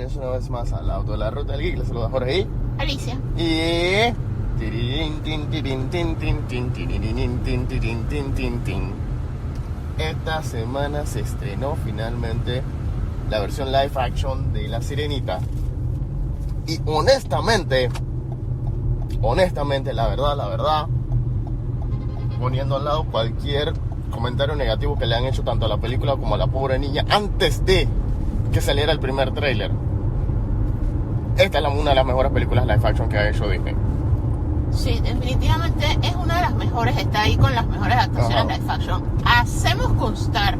bienvenidos una vez más al Auto de la Ruta del Geek. Les saluda Jorge y Alicia. Y... esta semana se estrenó finalmente la versión live action de La Sirenita. Y honestamente, la verdad, poniendo al lado cualquier comentario negativo que le han hecho tanto a la película como a la pobre niña antes de que saliera el primer tráiler, esta es una de las mejores películas live action que ha hecho Disney. Sí, definitivamente es una de las mejores, está ahí con las mejores adaptaciones live action. Hacemos constar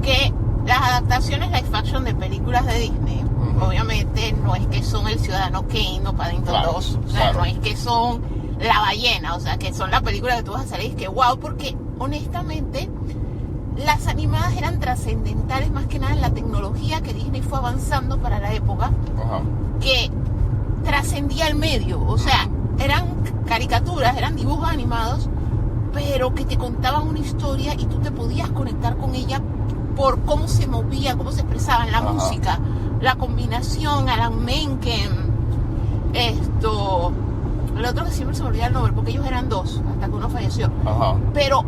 que las adaptaciones live action de películas de Disney, obviamente no es que son El Ciudadano Kane o Paddington 2, o sea, no es que son La Ballena, o sea, que son la película que tú vas a salir y que wow, porque honestamente las animadas eran trascendentales más que nada en la tecnología que Disney fue avanzando para la época, que trascendía el medio, o sea, eran caricaturas, eran dibujos animados, pero que te contaban una historia y tú te podías conectar con ella por cómo se movía, cómo se expresaban, la música, la combinación, Alan Menken, el otro que siempre se me olvida el nombre, porque ellos eran dos, hasta que uno falleció, pero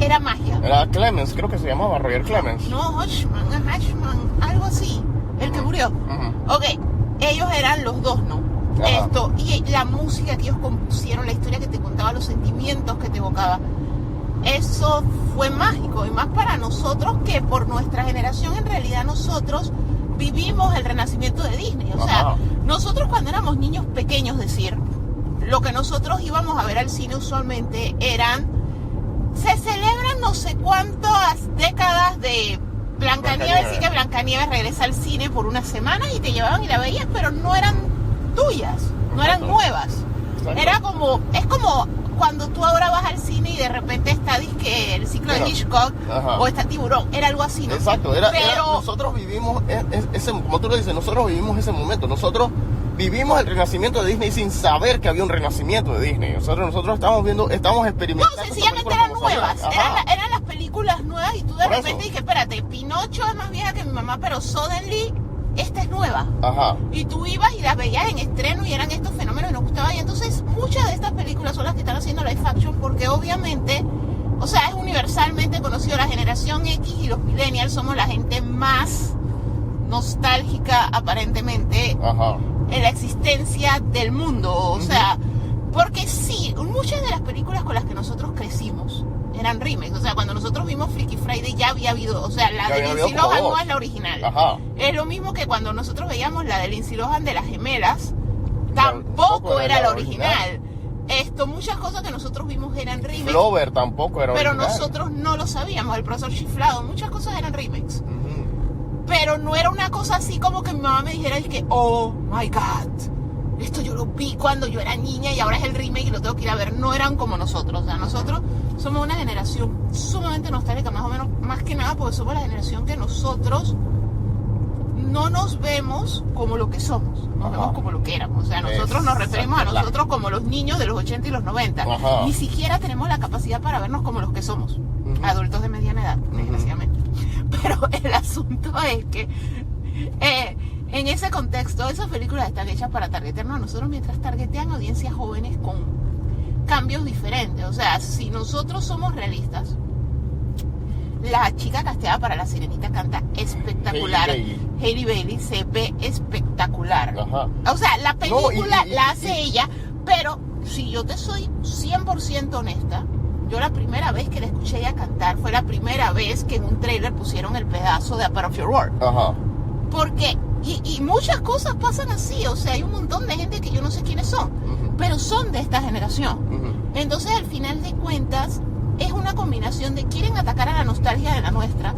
era magia. Era Clemens, creo que se llamaba Roger Clemens. No, Hodgman, algo así, el que murió. Ok, ellos eran los dos, ¿no? Y la música que ellos compusieron, la historia que te contaba, los sentimientos que te evocaba, eso fue mágico, y más para nosotros, que por nuestra generación en realidad nosotros vivimos el renacimiento de Disney. O sea, nosotros cuando éramos niños pequeños, lo que nosotros íbamos a ver al cine usualmente se celebran no sé cuántas décadas de Blancanieves, así que Blancanieves regresa al cine por una semana y te llevaban y la veías, pero no eran tuyas, no eran nuevas. Es como cuando tú ahora vas al cine y de repente está el ciclo de Hitchcock o está Tiburón, era algo así, ¿no? Exacto, nosotros vivimos como tú lo dices, nosotros vivimos ese momento, nosotros vivimos el renacimiento de Disney sin saber que había un renacimiento de Disney. Nosotros estamos experimentando. No, sencillamente eran nuevas, eran las películas nuevas y tú de repente dije, espérate, Pinocho es más vieja que mi mamá, pero suddenly esta es nueva. Y tú ibas y las veías en estreno y eran estos fenómenos que nos gustaban. Y entonces muchas de estas películas son las que están haciendo live action porque obviamente, o sea, es universalmente conocido, la generación X y los millennials somos la gente más nostálgica aparentemente en la existencia del mundo. O sea, porque sí, muchas de las películas con las que nosotros crecimos eran remakes. O sea, cuando nosotros vimos Freaky Friday ya había habido, o sea, la de Lindsay Lohan no es la original. Es lo mismo que cuando nosotros veíamos la de Lindsay Lohan de las gemelas, tampoco era la original. Muchas cosas que nosotros vimos eran remakes. Clover tampoco era original. Pero nosotros no lo sabíamos. El profesor Chiflado, muchas cosas eran remakes. Pero no era una cosa así como que mi mamá me dijera, oh my God, esto yo lo vi cuando yo era niña y ahora es el remake y lo tengo que ir a ver. No eran como nosotros. O sea, nosotros somos una generación sumamente nostálgica, más que nada porque somos la generación que nosotros no nos vemos como lo que somos, nos vemos como lo que éramos. O sea, nosotros nos referimos a nosotros como los niños de los 80 y los 90. Ni siquiera tenemos la capacidad para vernos como los que somos, adultos de mediana edad, desgraciadamente. Pero el asunto es que en ese contexto, esas películas están hechas para targetearnos a nosotros mientras targetean audiencias jóvenes con cambios diferentes. O sea, si nosotros somos realistas, la chica casteada para La Sirenita canta espectacular. Hailey Bailey se ve espectacular. O sea, la película la hace ella, pero si yo te soy 100% honesta, yo la primera vez que la escuché ella cantar fue la primera vez que en un trailer pusieron el pedazo de A Part of Your World. Porque y muchas cosas pasan así. O sea, hay un montón de gente que yo no sé quiénes son, pero son de esta generación. Entonces, al final de cuentas, es una combinación de quieren atacar a la nostalgia de la nuestra,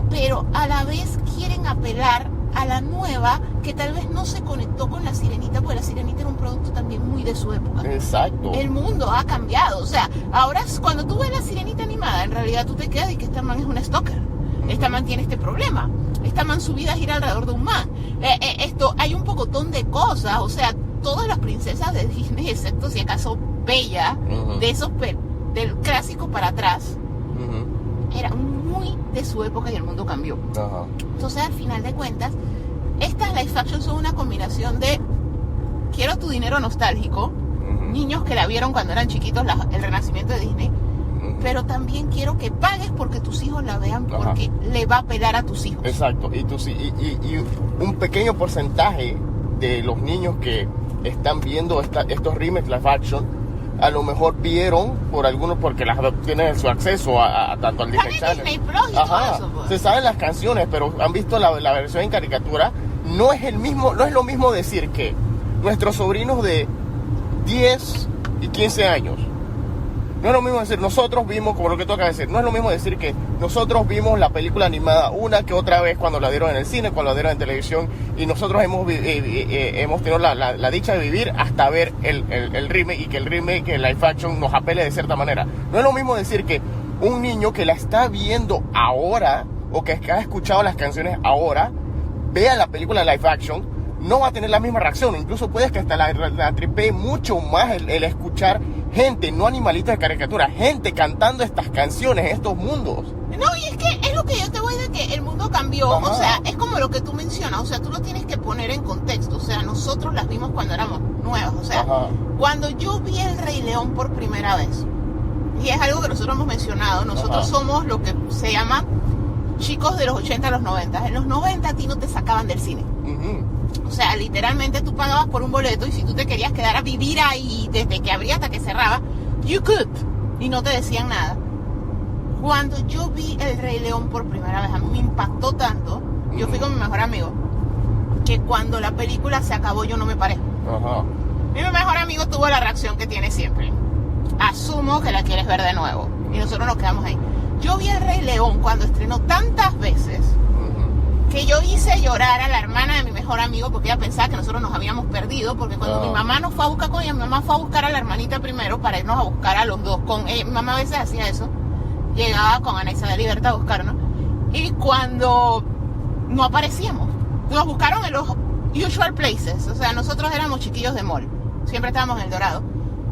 pero a la vez quieren apelar a la nueva que tal vez no se conectó con La Sirenita, porque La Sirenita era un producto también muy de su época. Exacto. El mundo ha cambiado. O sea, ahora cuando tú ves La Sirenita animada, en realidad tú te quedas y que esta man es una stalker. Esta man tiene este problema. Esta man, su vida gira alrededor de un man. Hay un pocotón de cosas. O sea, todas las princesas de Disney, excepto si acaso Bella, de esos del clásico para atrás, eran muy de su época y el mundo cambió. Entonces, al final de cuentas, estas live action son una combinación de quiero tu dinero nostálgico, niños que la vieron cuando eran chiquitos, el renacimiento de Disney, pero también quiero que pagues porque tus hijos la vean, porque le va a apelar a tus hijos. Exacto, y un pequeño porcentaje de los niños que están viendo estos remakes live action, a lo mejor vieron por algunos, porque tienen su acceso a tanto al Disney Channel. Disney Plus y todo eso, pues. Se saben las canciones, pero han visto la versión en caricatura. No es lo mismo decir que nuestros sobrinos de 10 y 15 años, no es lo mismo decir nosotros vimos, como lo que tú acabas de decir, no es lo mismo decir que nosotros vimos la película animada una que otra vez cuando la dieron en el cine, cuando la dieron en televisión, y nosotros hemos tenido la dicha de vivir hasta ver el remake, y que el remake, el live action nos apele de cierta manera. No es lo mismo decir que un niño que la está viendo ahora, o que ha escuchado las canciones ahora, vea la película live action, no va a tener la misma reacción. Incluso puedes que hasta la tripee mucho más el escuchar gente, no animalitos de caricatura, gente cantando estas canciones, estos mundos. No, y es que es lo que yo te voy de que el mundo cambió. O sea, es como lo que tú mencionas, o sea, tú lo tienes que poner en contexto. O sea, nosotros las vimos cuando éramos nuevos. O sea, cuando yo vi El Rey León por primera vez, y es algo que nosotros hemos mencionado, nosotros somos lo que se llama chicos de los 80 a los 90. En los 90 a ti no te sacaban del cine. O sea, literalmente tú pagabas por un boleto, y si tú te querías quedar a vivir ahí desde que abría hasta que cerraba, you could, y no te decían nada. Cuando yo vi El Rey León por primera vez, a mí me impactó tanto, yo fui con mi mejor amigo, que cuando la película se acabó yo no me paré. Mi mejor amigo tuvo la reacción que tiene siempre: asumo que la quieres ver de nuevo, y nosotros nos quedamos ahí. Yo vi El Rey León cuando estrenó tantas veces que yo hice llorar a la hermana de mi mejor amigo, porque ella pensaba que nosotros nos habíamos perdido, porque cuando mi mamá nos fue a buscar con ella, mi mamá fue a buscar a la hermanita primero para irnos a buscar a los dos. Mi mamá a veces hacía eso, llegaba con Ana Isabel Libertad a buscarnos, y cuando no aparecíamos, nos buscaron en los usual places. O sea, nosotros éramos chiquillos de mall, siempre estábamos en El Dorado,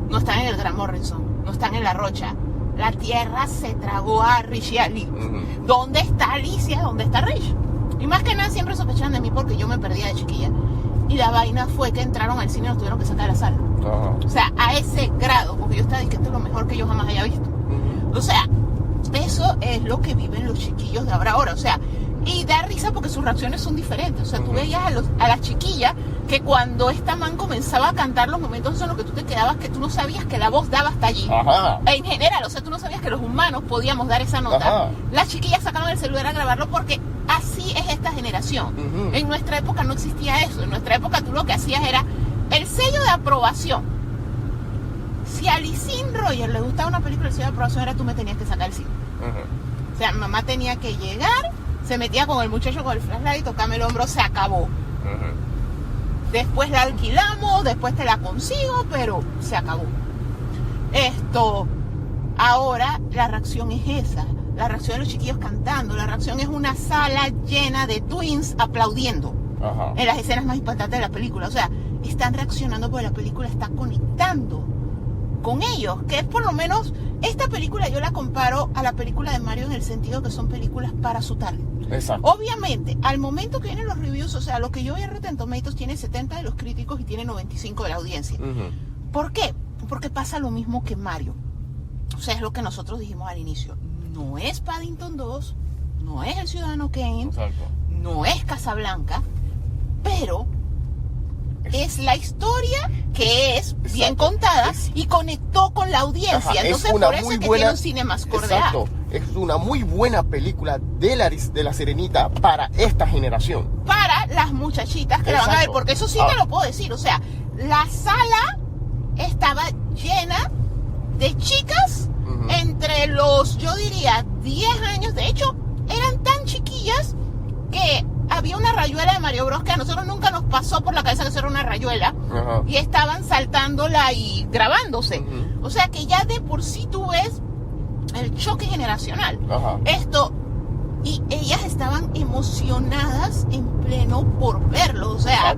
no están en el Gran Morrison, no están en La Rocha. La tierra se tragó a Rich y a Lee. ¿Dónde está Alicia? ¿Dónde está Rich? Y más que nada siempre sospechaban de mí porque yo me perdía de chiquilla. Y la vaina fue que entraron al cine y nos tuvieron que sacar de la sala. O sea, a ese grado, porque yo estaba diciendo que esto es lo mejor que yo jamás haya visto. O sea, eso es lo que viven los chiquillos de ahora. O sea, y da risa porque sus reacciones son diferentes. O sea, tú veías a las chiquillas que cuando esta man comenzaba a cantar, los momentos en los que tú te quedabas, que tú no sabías que la voz daba hasta allí. En general, o sea, tú no sabías que los humanos podíamos dar esa nota. Las chiquillas sacaban el celular a grabarlo porque así es esta generación. En nuestra época no existía eso. En nuestra época tú lo que hacías era el sello de aprobación. Si a Lisín Roger le gustaba una película, el sello de aprobación era tú me tenías que sacar el cine. O sea, mi mamá tenía que llegar, se metía con el muchacho con el flashlight y tocarme el hombro, se acabó. Después la alquilamos, después te la consigo, pero se acabó. Ahora la reacción es esa. La reacción de los chiquillos cantando, la reacción es una sala llena de twins aplaudiendo en las escenas más impactantes de la película. O sea, están reaccionando porque la película está conectando con ellos, que es por lo menos, esta película yo la comparo a la película de Mario en el sentido que son películas para su target. Exacto. Obviamente, al momento que vienen los reviews, o sea, lo que yo vi en Rotten Tomatoes tiene 70 de los críticos y tiene 95 de la audiencia. ¿Por qué? Porque pasa lo mismo que Mario. O sea, es lo que nosotros dijimos al inicio. No es Paddington 2, no es El Ciudadano Kane, no es Casablanca, pero es la historia que es bien contada y conectó con la audiencia. Entonces, por eso es que tiene un cine más cordial. Es una muy buena película de la Sirenita para esta generación. Para las muchachitas que la van a ver, porque eso sí te lo puedo decir. O sea, la sala estaba llena de chicas entre los, yo diría, 10 años. De hecho, eran tan chiquillas que había una rayuela de Mario Bros que a nosotros nunca nos pasó por la cabeza que eso era una rayuela. Y estaban saltándola y grabándose. O sea que ya de por sí tú ves el choque generacional. Y ellas estaban emocionadas en pleno por verlo. O sea,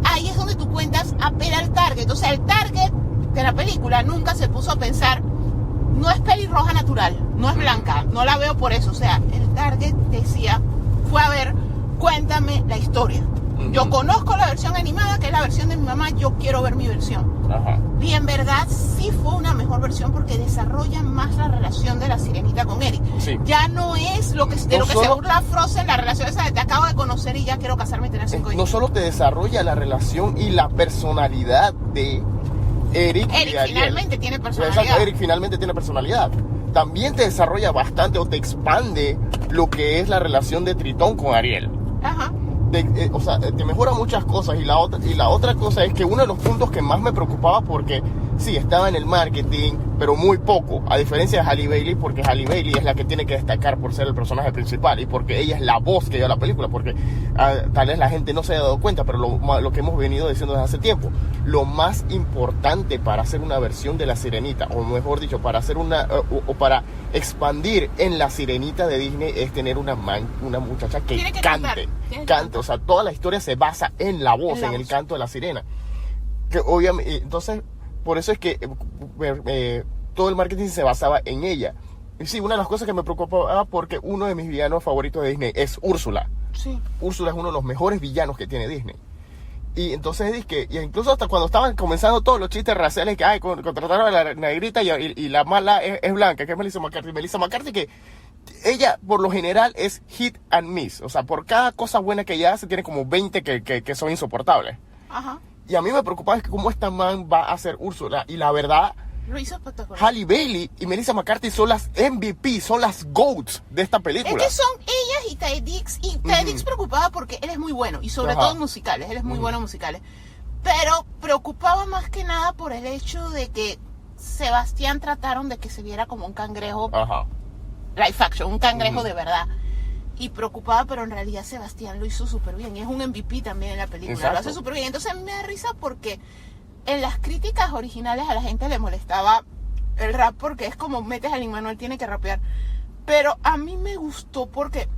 ahí es donde tú cuentas apela al target. O sea, el target de la película nunca se puso a pensar, no es pelirroja natural, no es blanca, no la veo por eso. O sea, el target decía, fue a ver mándame la historia. Yo conozco la versión animada, que es la versión de mi mamá, yo quiero ver mi versión. Ajá. Y en verdad sí fue una mejor versión porque desarrolla más la relación de la sirenita con Eric. Sí. Ya no es lo que, de lo que se burla Frozen, la relación esa de te acabo de conocer y ya quiero casarme y tener 5 hijos. No solo te desarrolla la relación y la personalidad de Eric y Ariel. Finalmente tiene personalidad. Exacto, Eric finalmente tiene personalidad. También te desarrolla bastante o te expande lo que es la relación de Tritón con Ariel. Ajá. O sea, te mejora muchas cosas y la otra cosa es que uno de los puntos que más me preocupaba porque sí, estaba en el marketing, pero muy poco, a diferencia de Halle Bailey, porque Halle Bailey es la que tiene que destacar por ser el personaje principal y porque ella es la voz que lleva la película, porque tal vez la gente no se haya dado cuenta, pero lo que hemos venido diciendo desde hace tiempo, lo más importante para hacer una versión de La Sirenita, o mejor dicho, para hacer o para expandir en La Sirenita de Disney es tener una muchacha que cante, o sea, toda la historia se basa en la voz, en el canto de la sirena, que obviamente, entonces por eso es que todo el marketing se basaba en ella. Y sí, una de las cosas que me preocupaba porque uno de mis villanos favoritos de Disney es Úrsula. Sí. Úrsula es uno de los mejores villanos que tiene Disney. Y entonces es que, y incluso hasta cuando estaban comenzando todos los chistes raciales que contrataron a la negrita y la mala es blanca, que es Melissa McCarthy. Melissa McCarthy que ella por lo general es hit and miss. O sea, por cada cosa buena que ella hace tiene como 20 que son insoportables. Ajá. Y a mí me preocupaba es que cómo esta man va a ser Úrsula. Y la verdad, lo hizo espectacular. Halle Bailey y Melissa McCarthy son las MVP, son las GOATs de esta película. Es que son ellas y Ty Diggs. Y Ty Diggs preocupaba porque él es muy bueno. Y sobre todo en musicales. Él es muy bueno en musicales. Pero preocupaba más que nada por el hecho de que Sebastián trataron de que se viera como un cangrejo. Live action, un cangrejo de verdad. Y preocupaba, pero en realidad Sebastián lo hizo súper bien. Y es un MVP también en la película. Exacto. Lo hace súper bien. Entonces me da risa porque en las críticas originales a la gente le molestaba el rap porque es como metes a Lin-Manuel, tiene que rapear. Pero a mí me gustó porque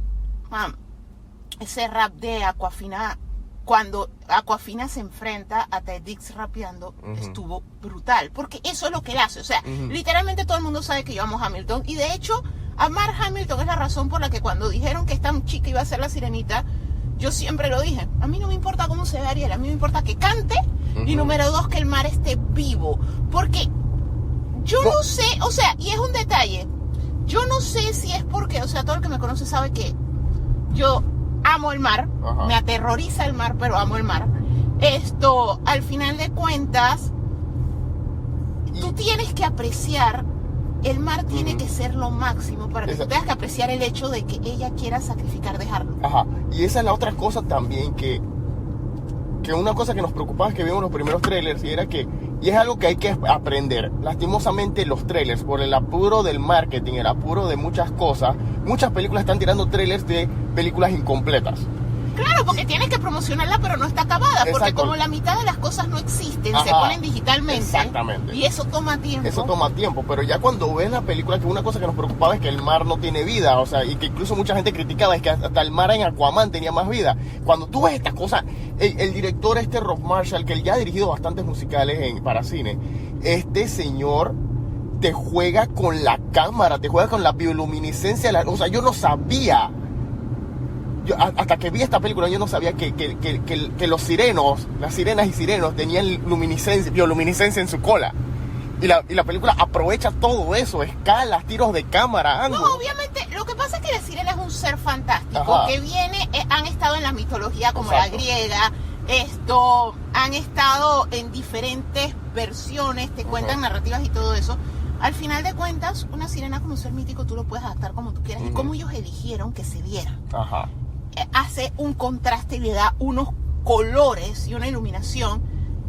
ese rap de Aquafina, cuando Aquafina se enfrenta a Ty Diggs rapeando, estuvo brutal. Porque eso es lo que él hace. O sea, literalmente todo el mundo sabe que yo amo Hamilton. Y de hecho, amar Hamilton es la razón por la que cuando dijeron que esta chica iba a ser la sirenita, yo siempre lo dije. A mí no me importa cómo se ve Ariel, a mí me importa que cante. Y número 2, que el mar esté vivo. Porque yo no sé, o sea, y es un detalle. Yo no sé si es porque, o sea, todo el que me conoce sabe que yo amo el mar. Me aterroriza el mar, pero amo el mar. Al final de cuentas, tú tienes que apreciar. El mar tiene que ser lo máximo para que tú tengas que apreciar el hecho de que ella quiera sacrificar, dejarlo. Y esa es la otra cosa también que una cosa que nos preocupaba es que vimos los primeros trailers y es algo que hay que aprender. Lastimosamente los trailers, por el apuro del marketing, el apuro de muchas cosas, muchas películas están tirando trailers de películas incompletas. Claro, porque tienes que promocionarla, pero no está acabada. Porque como la mitad de las cosas no existen, se ponen digitalmente. Exactamente. Y eso toma tiempo. Eso toma tiempo, pero ya cuando ves la película, que una cosa que nos preocupaba es que el mar no tiene vida, o sea, y que incluso mucha gente criticaba, es que hasta el mar en Aquaman tenía más vida. Cuando tú ves estas cosas, el director Rob Marshall, que él ya ha dirigido bastantes musicales para cine, este señor te juega con la cámara, te juega con la bioluminiscencia, o sea, yo no sabía. Hasta que vi esta película yo no sabía que los sirenos, las sirenas y sirenos tenían bioluminiscencia en su cola. Y la película aprovecha todo eso, escalas, tiros de cámara, ángulos. No, obviamente, lo que pasa es que la sirena es un ser fantástico que han estado en la mitología como la griega, han estado en diferentes versiones, te cuentan narrativas y todo eso. Al final de cuentas, una sirena como un ser mítico tú lo puedes adaptar como tú quieras y como ellos eligieron que se viera. Hace un contraste y le da unos colores y una iluminación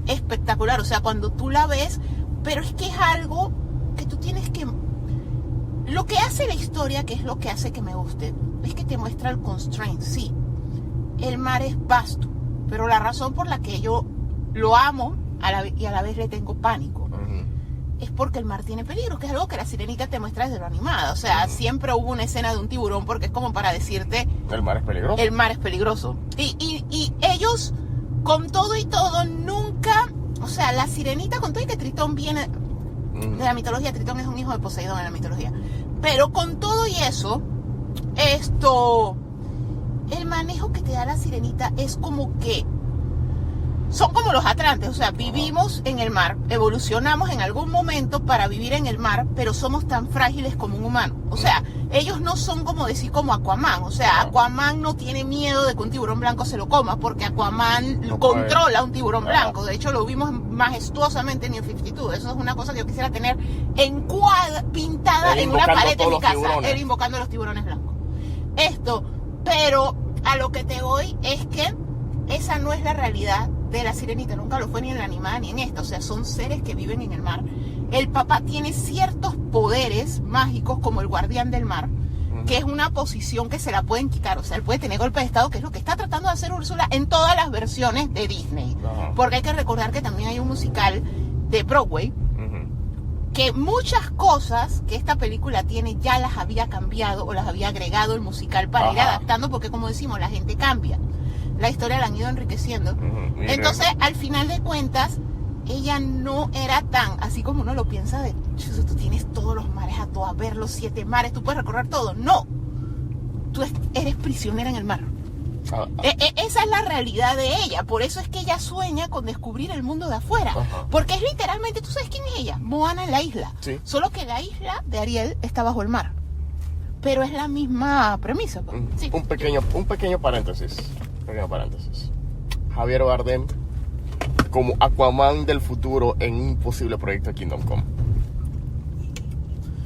espectacular. O sea, cuando tú la ves, pero es que es algo que tú tienes que... Lo que hace la historia, que es lo que hace que me guste, es que te muestra el constraint. Sí, el mar es vasto, pero la razón por la que yo lo amo y a la vez le tengo pánico es porque el mar tiene peligro, que es algo que la Sirenita te muestra desde lo animada. O sea, siempre hubo una escena de un tiburón porque es como para decirte... El mar es peligroso. El mar es peligroso. Y ellos, con todo y todo, nunca... O sea, la Sirenita, con todo y que Tritón viene de la mitología, Tritón es un hijo de Poseidón en la mitología. Pero con todo y eso, el manejo que te da la Sirenita es como que son como los atlantes, o sea, vivimos en el mar, evolucionamos en algún momento para vivir en el mar, pero somos tan frágiles como un humano. O sea, ellos no son como decir como Aquaman, o sea, Aquaman no tiene miedo de que un tiburón blanco se lo coma, porque Aquaman No controla un tiburón blanco. De hecho, lo vimos majestuosamente en New 52. Eso es una cosa que yo quisiera tener pintada en una pared de mi casa, él invocando a los tiburones blancos. Pero a lo que te voy es que esa no es la realidad de la Sirenita, nunca lo fue ni en la animada ni en esta, o sea, son seres que viven en el mar. El papá tiene ciertos poderes mágicos como el guardián del mar, que es una posición que se la pueden quitar, o sea, él puede tener golpe de estado, que es lo que está tratando de hacer Úrsula en todas las versiones de Disney, porque hay que recordar que también hay un musical de Broadway, que muchas cosas que esta película tiene ya las había cambiado o las había agregado el musical para ir adaptando, porque como decimos, la gente cambia. La historia la han ido enriqueciendo. Entonces, al final de cuentas, ella no era tan, así como uno lo piensa de, tú tienes todos los mares a todo, a ver los 7 mares, tú puedes recorrer todo. No, tú eres prisionera en el mar. Esa es la realidad de ella. Por eso es que ella sueña con descubrir el mundo de afuera. Porque es literalmente, ¿tú sabes quién es ella? Moana en la isla. Sí. Solo que la isla de Ariel está bajo el mar. Pero es la misma premisa. Sí. Un pequeño paréntesis. Javier Bardem como Aquaman del futuro en un posible proyecto de Kingdom Come.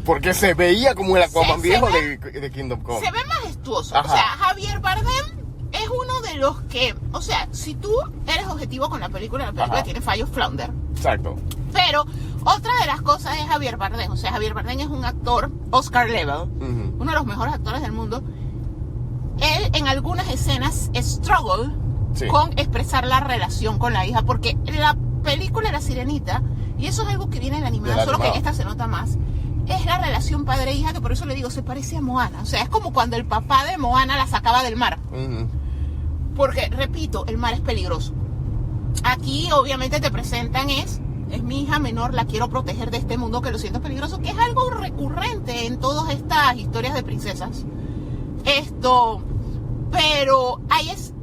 Porque se veía como el Aquaman viejo de Kingdom Come. Se ve majestuoso. O sea, Javier Bardem es uno de los que, o sea, si tú eres objetivo con la película tiene fallos flounder. Exacto. Pero otra de las cosas es Javier Bardem. O sea, Javier Bardem es un actor Oscar level, uno de los mejores actores del mundo. Él en algunas escenas struggle con expresar la relación con la hija, porque la película La Sirenita, y eso es algo que viene en la animada, solo que en esta se nota más, es la relación padre-hija, que por eso le digo, se parece a Moana. O sea, es como cuando el papá de Moana la sacaba del mar. Porque, repito, el mar es peligroso. Aquí obviamente te presentan es mi hija menor, la quiero proteger de este mundo que lo siento peligroso, que es algo recurrente en todas estas historias de princesas. Pero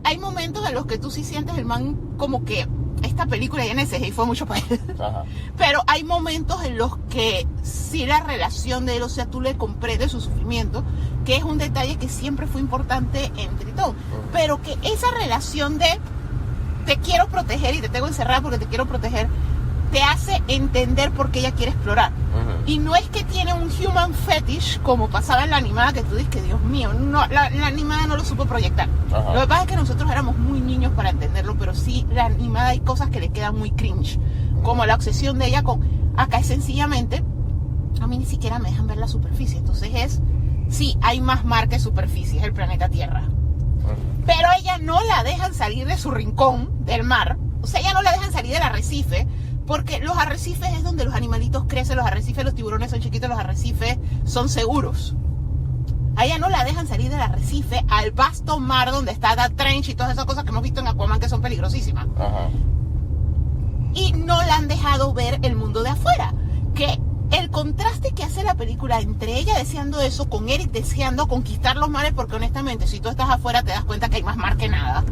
hay momentos en los que tú sí sientes el man como que esta película ya en el CGI fue mucho para él. Pero hay momentos en los que sí la relación de él, o sea, tú le comprendes su sufrimiento, que es un detalle que siempre fue importante en Tritón. Pero que esa relación de te quiero proteger y te tengo encerrada porque te quiero proteger, te hace entender por qué ella quiere explorar. Y no es que tiene un human fetish como pasaba en la animada, que tú dices que Dios mío, no, la animada no lo supo proyectar. Lo que pasa es que nosotros éramos muy niños para entenderlo, pero sí, la animada hay cosas que le quedan muy cringe, como la obsesión de ella con, acá es sencillamente, a mí ni siquiera me dejan ver la superficie, entonces sí, hay más mar que superficie, es el planeta Tierra. Pero a ella no la dejan salir de su rincón del mar, o sea, ella no la dejan salir del arrecife, porque los arrecifes es donde los animalitos crecen, los arrecifes, los tiburones son chiquitos, los arrecifes son seguros. A ella no la dejan salir del arrecife al vasto mar donde está The Trench y todas esas cosas que hemos visto en Aquaman que son peligrosísimas. Y no la han dejado ver el mundo de afuera. Que el contraste que hace la película entre ella deseando eso, con Eric deseando conquistar los mares, porque honestamente si tú estás afuera te das cuenta que hay más mar que nada,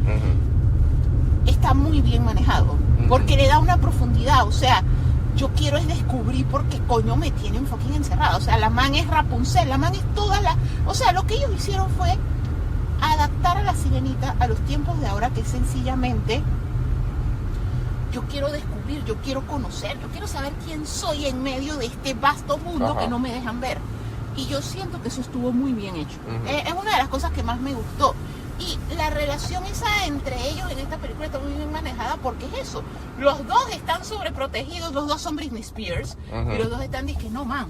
está muy bien manejado. Porque le da una profundidad, o sea, yo quiero es descubrir por qué coño me tienen fucking encerrada. O sea, la man es Rapunzel, la man es toda la... O sea, lo que ellos hicieron fue adaptar a la Sirenita a los tiempos de ahora, que sencillamente yo quiero descubrir, yo quiero conocer, yo quiero saber quién soy en medio de este vasto mundo que no me dejan ver. Y yo siento que eso estuvo muy bien hecho. Es una de las cosas que más me gustó. Y la relación esa entre ellos en esta película está muy bien manejada, porque es eso. Los dos están sobreprotegidos, los dos son Britney Spears, y los dos están diciendo, no man,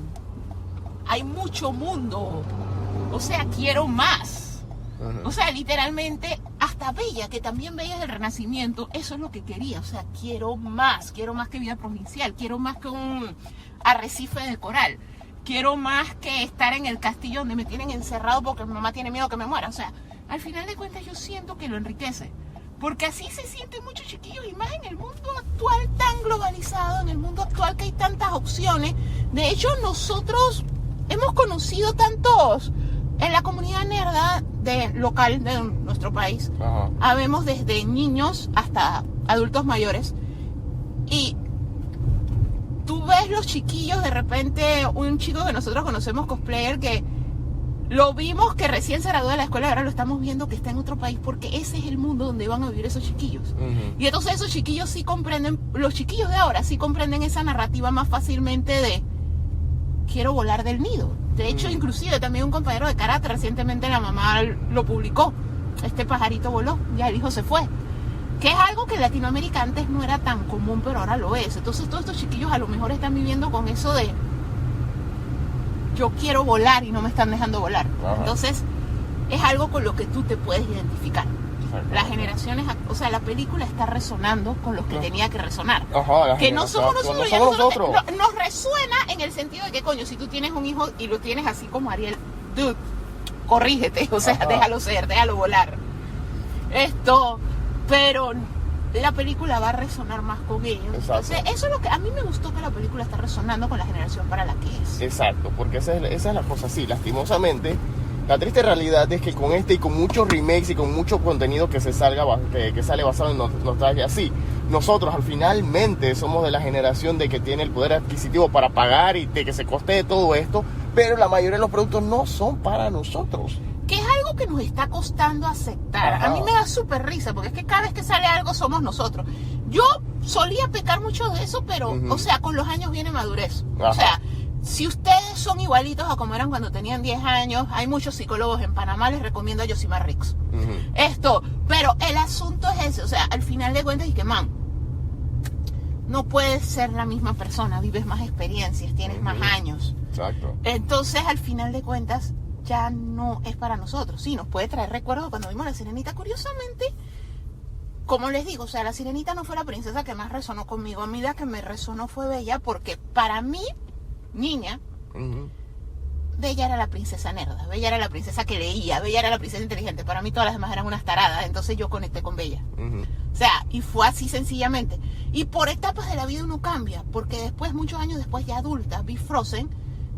hay mucho mundo, o sea, quiero más. O sea, literalmente, hasta Bella, que también Bella es del Renacimiento, eso es lo que quería, o sea, quiero más que vida provincial, quiero más que un arrecife de coral, quiero más que estar en el castillo donde me tienen encerrado porque mi mamá tiene miedo que me muera. O sea, al final de cuentas yo siento que lo enriquece, porque así se sienten muchos chiquillos, y más en el mundo actual tan globalizado, en el mundo actual que hay tantas opciones. De hecho, nosotros hemos conocido tantos En la comunidad nerda local de nuestro país, Ajá. habemos desde niños hasta adultos mayores. Y tú ves los chiquillos, de repente, un chico que nosotros conocemos, cosplayer, que lo vimos que recién se graduó de la escuela y ahora lo estamos viendo que está en otro país, porque ese es el mundo donde van a vivir esos chiquillos. Y entonces esos chiquillos sí comprenden, los chiquillos de ahora sí comprenden esa narrativa más fácilmente de quiero volar del nido. De hecho, inclusive también un compañero de karate, recientemente la mamá lo publicó, este pajarito voló, ya el hijo se fue. Que es algo que en Latinoamérica antes no era tan común, pero ahora lo es. Entonces todos estos chiquillos a lo mejor están viviendo con eso de yo quiero volar y no me están dejando volar. Ajá. Entonces es algo con lo que tú te puedes identificar. Las generaciones, o sea, la película está resonando con los que tenía que resonar. Ajá, que no somos nosotros, no ya somos nosotros nosotros. nos resuena en el sentido de que, coño, si tú tienes un hijo y lo tienes así como Ariel, dude, corrígete, o sea, Ajá. déjalo ser, déjalo volar. Pero la película va a resonar más con ellos. Exacto. Entonces, eso es lo que a mí me gustó, que la película está resonando con la generación para la que es. Exacto, porque esa es la cosa, sí, lastimosamente. La triste realidad es que con este y con muchos remakes y con mucho contenido que sale basado en nostalgia así, nosotros al finalmente somos de la generación de que tiene el poder adquisitivo para pagar y de que se costee todo esto, pero la mayoría de los productos no son para nosotros. Que es algo que nos está costando aceptar. Ajá. A mí me da súper risa, porque es que cada vez que sale algo somos nosotros. Yo solía pecar mucho de eso, pero, o sea, con los años viene madurez. Ajá. O sea, si ustedes son igualitos a como eran cuando tenían 10 años, hay muchos psicólogos en Panamá, les recomiendo a Yosimar Rix. Pero el asunto es ese, o sea, al final de cuentas, y que, man, no puedes ser la misma persona, vives más experiencias, tienes más años. Exacto. Entonces, al final de cuentas, ya no es para nosotros. Sí, nos puede traer recuerdos cuando vimos La Sirenita. Curiosamente, como les digo, o sea, La Sirenita no fue la princesa que más resonó conmigo. A mí la que me resonó fue Bella, porque para mí, niña, Bella era la princesa nerda. Bella era la princesa que leía. Bella era la princesa inteligente. Para mí todas las demás eran unas taradas. Entonces yo conecté con Bella. O sea, y fue así sencillamente. Y por etapas de la vida uno cambia. Porque después, muchos años después, ya adulta, vi Frozen.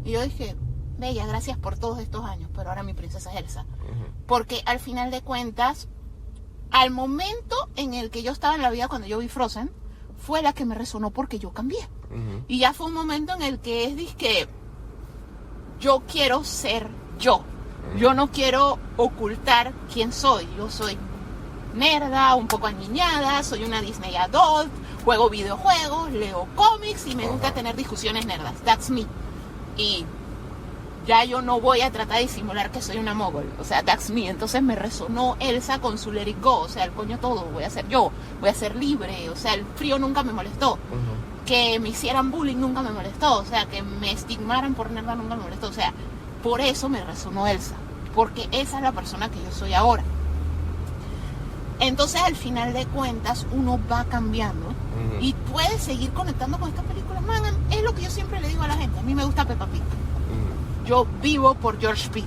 Y yo dije, Bella, gracias por todos estos años, pero ahora mi princesa es Elsa. Porque al final de cuentas, al momento en el que yo estaba en la vida cuando yo vi Frozen, fue la que me resonó porque yo cambié. Y ya fue un momento en el que es disque, yo quiero ser yo. Yo no quiero ocultar quién soy. Yo soy nerda, un poco aniñada, soy una Disney adult, juego videojuegos, leo cómics y me gusta tener discusiones nerdas. That's me. Y ya yo no voy a tratar de disimular que soy una mogol, o sea, that's me. Entonces me resonó Elsa con su let it go, o sea, el coño todo, voy a ser yo, voy a ser libre, o sea, el frío nunca me molestó, que me hicieran bullying nunca me molestó, o sea, que me estigmaran por nerda nunca me molestó, o sea, por eso me resonó Elsa, porque esa es la persona que yo soy ahora. Entonces, al final de cuentas, uno va cambiando y puede seguir conectando con estas películas. Man, es lo que yo siempre le digo a la gente, a mí me gusta Peppa Pig. Yo vivo por George Pig.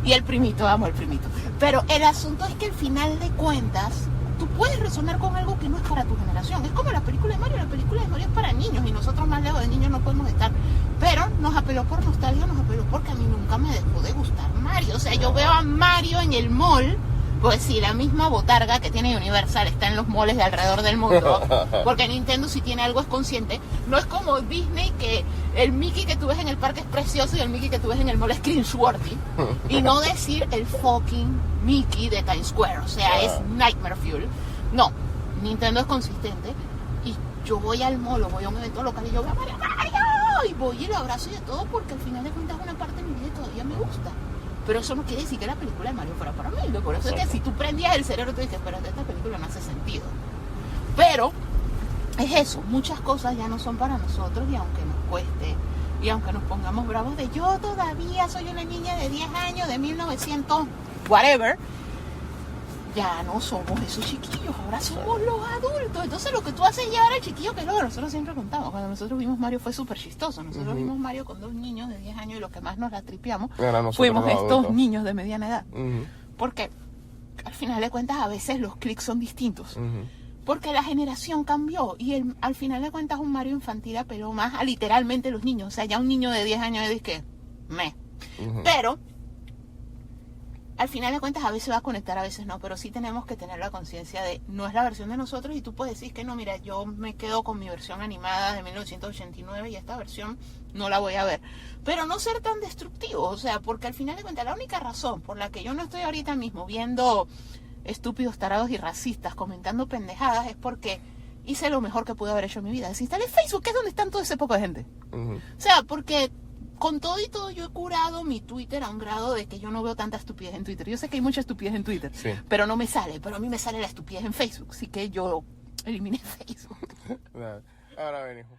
Y el primito, amo el primito. Pero el asunto es que al final de cuentas, tú puedes resonar con algo que no es para tu generación. Es como la película de Mario. La película de Mario es para niños y nosotros más lejos de niños no podemos estar. Pero nos apeló por nostalgia, nos apeló porque a mí nunca me dejó de gustar Mario. O sea, yo veo a Mario en el mall. Pues sí, la misma botarga que tiene Universal está en los malls de alrededor del mundo. Porque Nintendo, si tiene algo, es consciente. No es como Disney, que el Mickey que tú ves en el parque es precioso y el Mickey que tú ves en el mall es cringeworthy. Y no decir el fucking Mickey de Times Square. O sea, es Nightmare Fuel. No, Nintendo es consistente. Y yo voy al mall o voy a un evento local y yo veo a Mario. Y voy y lo abrazo y de todo, porque al final de cuentas una parte de mi vida todavía me gusta. Pero eso no quiere decir que la película de Mario fuera para mí. Por eso es que si tú prendías el cerebro, tú dices, pero esta película no hace sentido. Pero es eso, muchas cosas ya no son para nosotros, y aunque nos cueste, y aunque nos pongamos bravos de yo todavía soy una niña de 10 años, de 1900, whatever, ya no somos esos chiquillos, ahora somos los adultos. Entonces lo que tú haces es llevar al chiquillo, que es lo que nosotros siempre contamos. Cuando nosotros vimos Mario fue súper chistoso. Nosotros vimos Mario con 2 niños de 10 años y lo que más nos la tripiamos fuimos estos adultos, niños de mediana edad. Porque al final de cuentas a veces los clics son distintos. Porque la generación cambió y al final de cuentas un Mario infantil apeló más a literalmente los niños. O sea, ya un niño de 10 años es que Pero al final de cuentas a veces va a conectar, a veces no, pero sí tenemos que tener la conciencia de no es la versión de nosotros y tú puedes decir que no, mira, yo me quedo con mi versión animada de 1989 y esta versión no la voy a ver. Pero no ser tan destructivo, o sea, porque al final de cuentas la única razón por la que yo no estoy ahorita mismo viendo estúpidos, tarados y racistas comentando pendejadas es porque hice lo mejor que pude haber hecho en mi vida. Desinstalé Facebook, que es donde están todo ese poco de gente. O sea, porque con todo y todo yo he curado mi Twitter a un grado de que yo no veo tanta estupidez en Twitter. Yo sé que hay mucha estupidez en Twitter, Sí. pero no me sale. Pero a mí me sale la estupidez en Facebook, así que yo eliminé Facebook. Ahora ven, hijo.